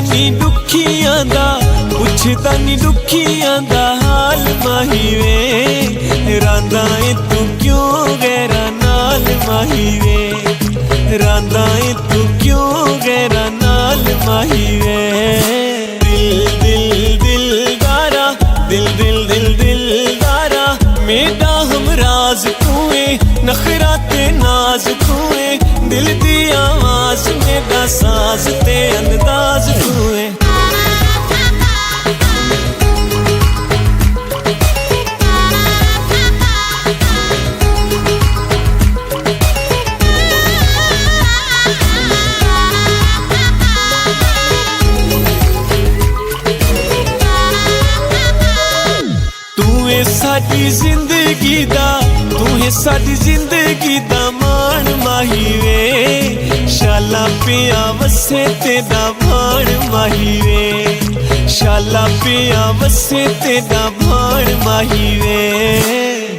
नी दुखियां दा पुछदा नी दुखियां दा हाल माही वे रांदा ए तू क्यों गैरा नाल माही वे रांदा ए तू क्यों गैरा नाल माही वे दिल दिल दिलदारा दिल दिल दिल दिलदारा मेरा हमराज तूए नखरा ते नाज तूए दिल दी आवाज मेरा साज ते अंदाज तूए साडी जिंदगी दा तू है साडी जिंदगी दा मान माही वे शाला पिया वसे तेदा भाण माही वे शाला पिया वसे तेदा भाण माही वे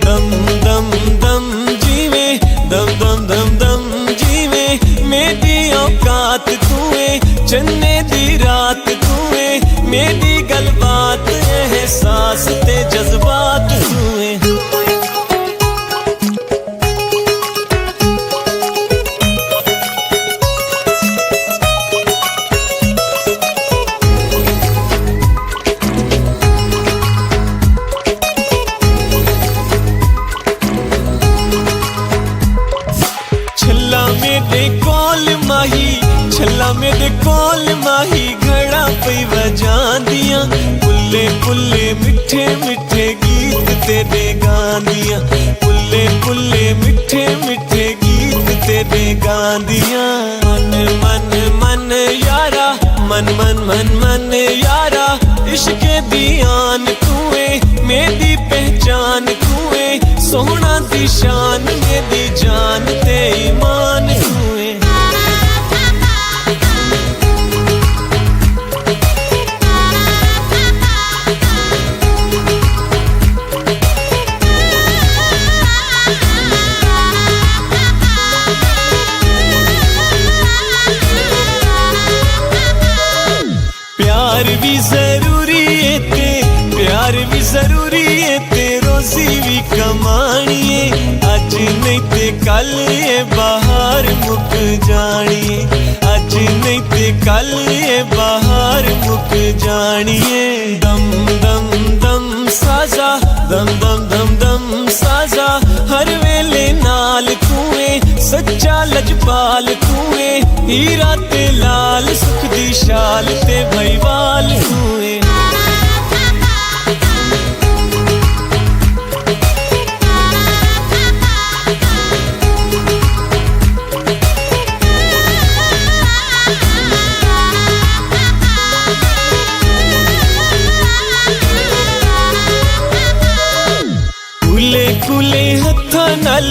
दम दम दम जीवे दम दम दम दम जीवे मेरी औकात तूए चन्ने दी रात तूए मेरी गलबात एहसास ते जज्बात तूए छल्ला मेरे कोल माही छल्ला मेरे कोल माही घड़ा पई वजांदियां पुल्ले पुल्ले मिठे मिठे गीत तेरे गांदियां पुल्ले पुल्ले मिठे मिठे गीत तेरे गांदियां मन मन मन यारा मन मन मन मन यारा इश्क दी आन तूए मेरी पहचान तूए सोहना दी शान मेरी जान ते ईमान तूए प्यार भी जरूरी है ते प्यार भी जरूरी है ते रोजी भी कमानी है अज नहीं ते कल ये बाहर मुक जानी है अज नहीं ते कल ये बाहर मुक जानी है दम दम दम साजा दम दम दम दम साजा हर वेले नाल तूए सच्चा लजपाल तूए हीरा ते लाल सुख दी शाल ते भईवाल तूए कुले कुले हत्था नाल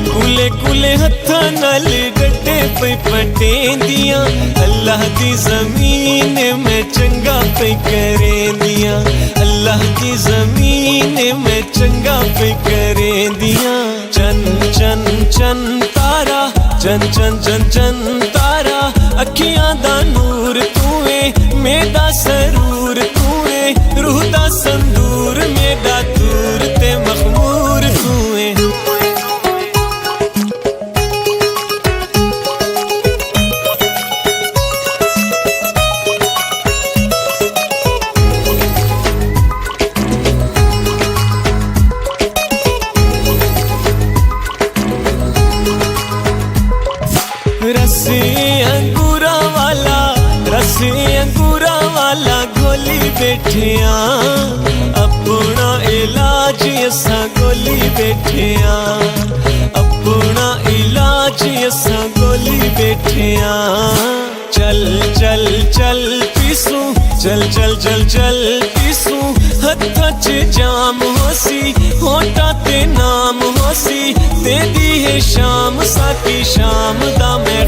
कुले कुले हत्था नाल डटे पे पटेंदियां अल्लाह दी जमीन में चंगा पे करेंदियां अल्लाह दी जमीन में चंगा पे करेंदियां चन चन चन तारा चन चन चन चन तारा अखियां दा नूर तूए मेरा सरूर तूए रूह दा संदूर मेरा दूर ते मखमूर तूए रसे अंगूरा वाला घोली बैठिया अपना इलाज असा गोली बैठिया अपना इलाज असा गोली बैठिया चल चल चल पीसू चल चल चल चल पीसू हत्था च जाम होसी होटा ते नाम होसी तेरी है शाम साकी शाम दा मैं